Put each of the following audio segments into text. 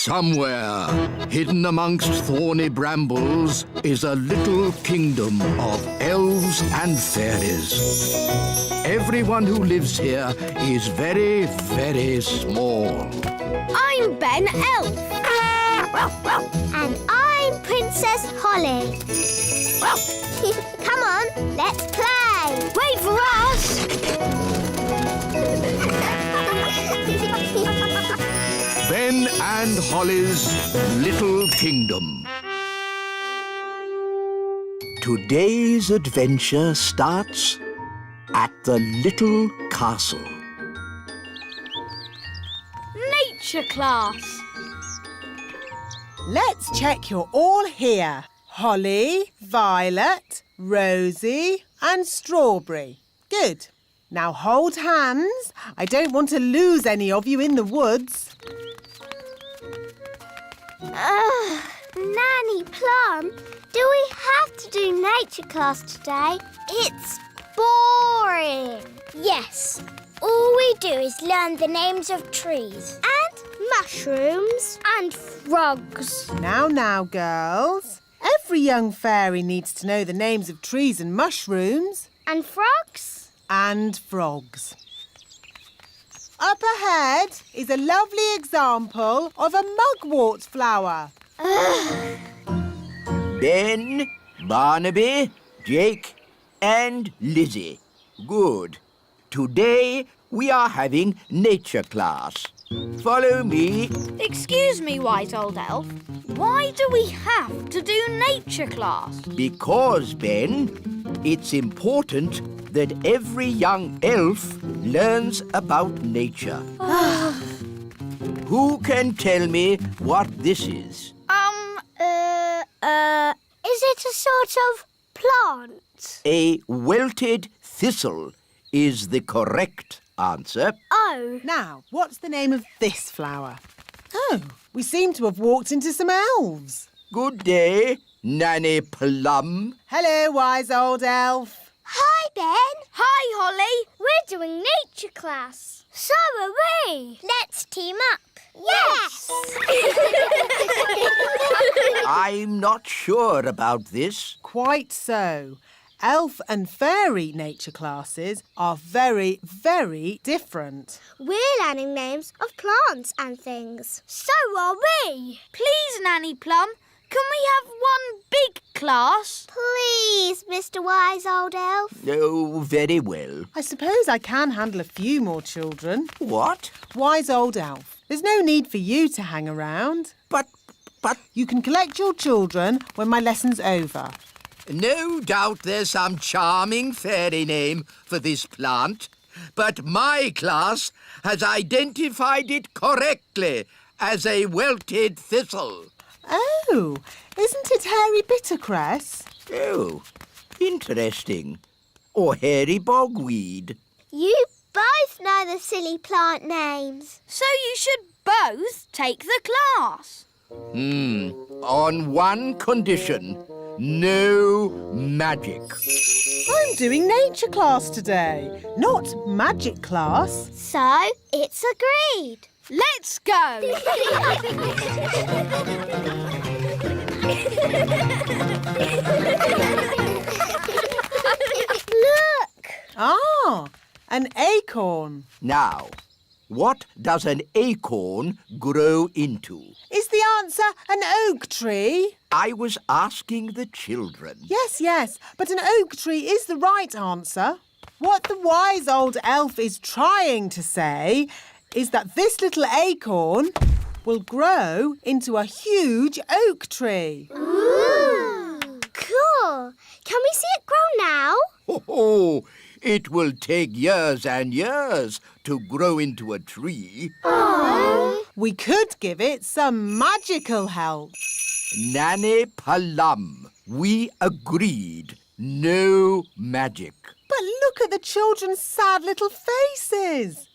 Somewhere, hidden amongst thorny brambles, is a little kingdom of elves and fairies. Everyone who lives here is very, very small. I'm Ben Elf. And I'm Princess Holly. Come on, let's play. Wait for us! Ben and Holly's Little Kingdom. Today's adventure starts at the little castle. Nature class. Let's check you're all here. Holly, Violet, Rosie and Strawberry. Good. Now hold hands. I don't want to lose any of you in the woods. Nanny Plum, do we have to do nature class today? It's boring. Yes. All we do is learn the names of trees. And mushrooms. And frogs. Now, girls. Every young fairy needs to know the names of trees and mushrooms. And frogs? And frogs. Up ahead is a lovely example of a mugwort flower. Ben, Barnaby, Jake and Lizzie. Good. Today we are having nature class. Follow me. Excuse me, Wise Old Elf. Why do we have to do nature class? Because, Ben, it's important that every young elf learns about nature. Who can tell me what this is? Is it a sort of plant? A wilted thistle is the correct answer. Oh. Now, what's the name of this flower? Oh, we seem to have walked into some elves. Good day, Nanny Plum. Hello, wise old elf. Hi, Ben. Hi, Holly. We're doing nature class. So are we. Let's team up. Yes! I'm not sure about this. Quite so. Elf and fairy nature classes are very, very different. We're learning names of plants and things. So are we. Please, Nanny Plum, can we have one big class? Please, Mr. Wise Old Elf. Oh, very well. I suppose I can handle a few more children. What? Wise old elf, there's no need for you to hang around. But... You can collect your children when my lesson's over. No doubt there's some charming fairy name for this plant, but my class has identified it correctly as a wilted thistle. Oh, isn't it hairy bittercress? Oh, interesting. Or hairy bogweed. You both know the silly plant names. So you should both take the class. On one condition. No magic. I'm doing nature class today, not magic class. So, it's agreed. Let's go. Look! Ah, an acorn. Now, what does an acorn grow into? Is the answer an oak tree? I was asking the children. Yes, but an oak tree is the right answer. What the wise old elf is trying to say is that this little acorn will grow into a huge oak tree. Ooh! Cool. Can we see it grow now? Oh, it will take years and years to grow into a tree. Oh. We could give it some magical help. Nanny Plum, we agreed. No magic. But look at the children's sad little faces.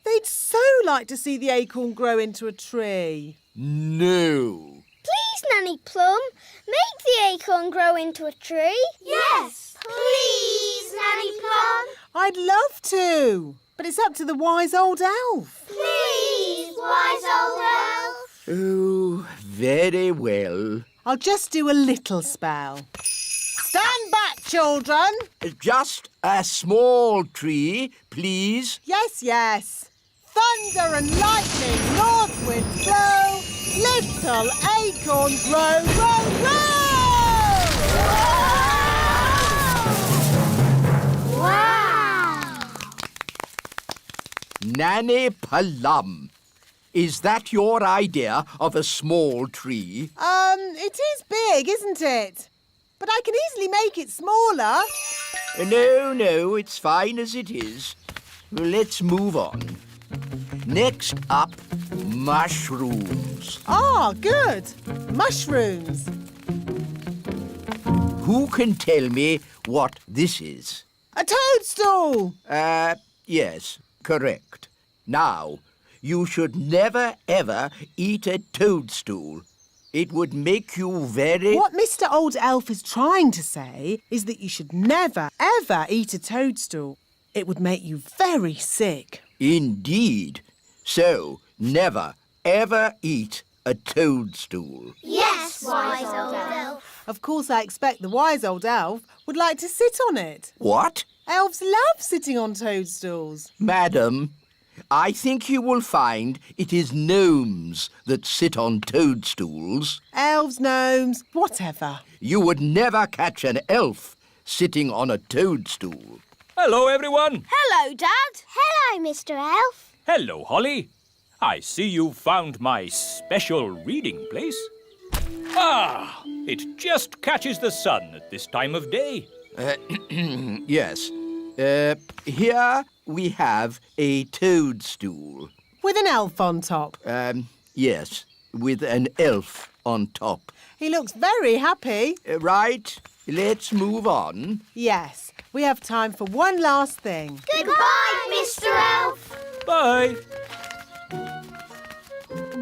They'd so like to see the acorn grow into a tree. No. Please, Nanny Plum, make the acorn grow into a tree. Yes. Please, Nanny Plum. I'd love to, but it's up to the wise old elf. Please, wise old elf. Oh, very well. I'll just do a little spell. Stand back, children. Just a small tree, please. Yes, yes. Thunder and lightning, north wind blow, little acorn grow, grow, grow! Wow! Nanny Plum. Is that your idea of a small tree? It is big, isn't it? But I can easily make it smaller. No, it's fine as it is. Let's move on. Next up, mushrooms. Ah, good. Mushrooms. Who can tell me what this is? A toadstool. Yes, correct. Now, you should never, ever eat a toadstool. It would make you very... What Mr. Old Elf is trying to say is that you should never, ever eat a toadstool. It would make you very sick. Indeed. So, never, ever eat a toadstool. Yes, wise old elf. Of course, I expect the wise old elf would like to sit on it. What? Elves love sitting on toadstools. Madam, I think you will find it is gnomes that sit on toadstools. Elves, gnomes, whatever. You would never catch an elf sitting on a toadstool. Hello, everyone. Hello, Dad. Hello, Mr. Elf. Hello, Holly. I see you found my special reading place. Ah, it just catches the sun at this time of day. Yes. Here we have a toadstool. With an elf on top. Yes, with an elf on top. He looks very happy. Right, let's move on. Yes, we have time for one last thing. Goodbye, Mr. Elf. Bye.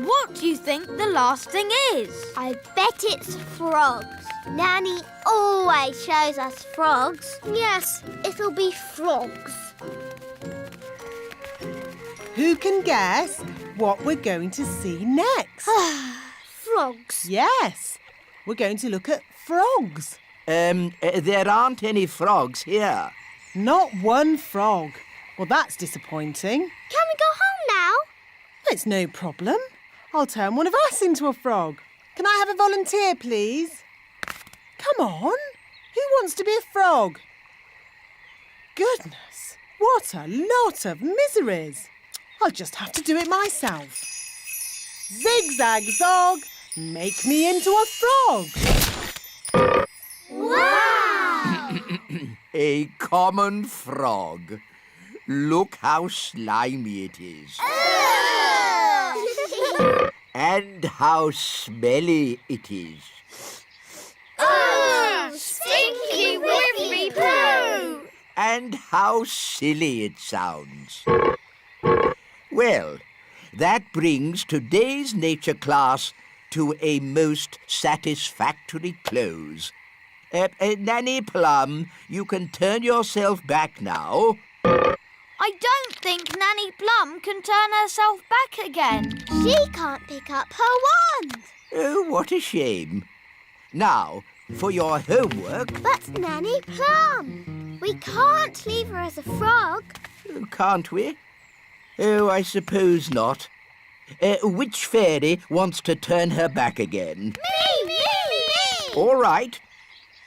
What do you think the last thing is? I bet it's frogs. Nanny always shows us frogs. Yes, it'll be frogs. Who can guess what we're going to see next? Frogs. Yes, we're going to look at frogs. There aren't any frogs here. Not one frog. Well, that's disappointing. Can we go home now? It's no problem. I'll turn one of us into a frog. Can I have a volunteer, please? Come on. Who wants to be a frog? Goodness, what a lot of miseries. I'll just have to do it myself. Zigzag zog, make me into a frog. Wow! A common frog. Look how slimy it is. And how smelly it is. Stinky whippy poo! And how silly it sounds. Well, that brings today's nature class to a most satisfactory close. Nanny Plum, you can turn yourself back now. I don't think Nanny Plum can turn herself back again. She can't pick up her wand. Oh, what a shame. Now, for your homework. But Nanny Plum, we can't leave her as a frog. Can't we? Oh, I suppose not. Which fairy wants to turn her back again? Me! All right.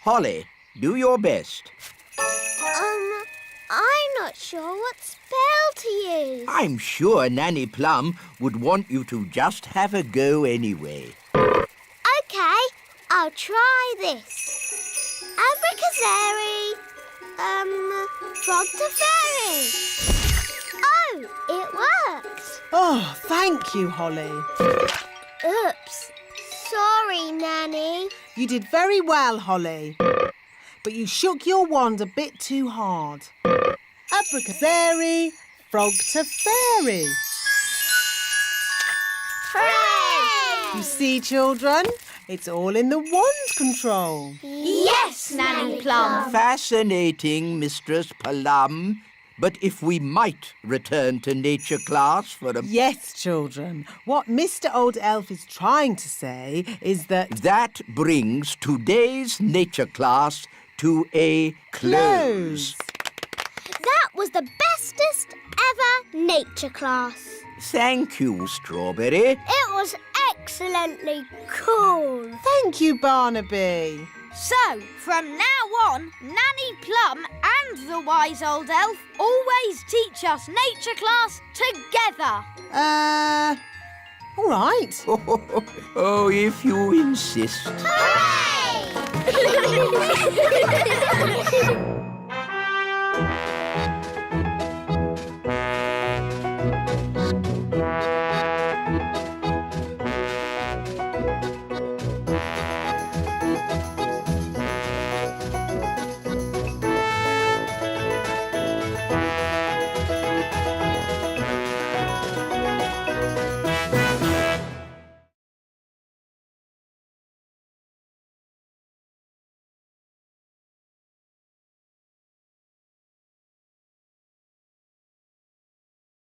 Holly, do your best. I'm not sure what spell to use. I'm sure Nanny Plum would want you to just have a go anyway. OK, I'll try this. Abracazary, frog to fairy. Oh, it worked. Oh, thank you, Holly. Oops. Sorry, Nanny. You did very well, Holly. But you shook your wand a bit too hard. Abracazary, frog to fairy. Hooray! You see, children, it's all in the wand control. Yes, Nanny Plum. Fascinating, Mistress Plum. But if we might return to nature class for a... Yes, children. What Mr. Old Elf is trying to say is that... That brings today's nature class to a close. That was the bestest ever nature class. Thank you, Strawberry. It was excellently cool. Thank you, Barnaby. So, from now on, Nanny Plum and the wise old elf always teach us nature class together. All right. Oh, if you insist. Hooray!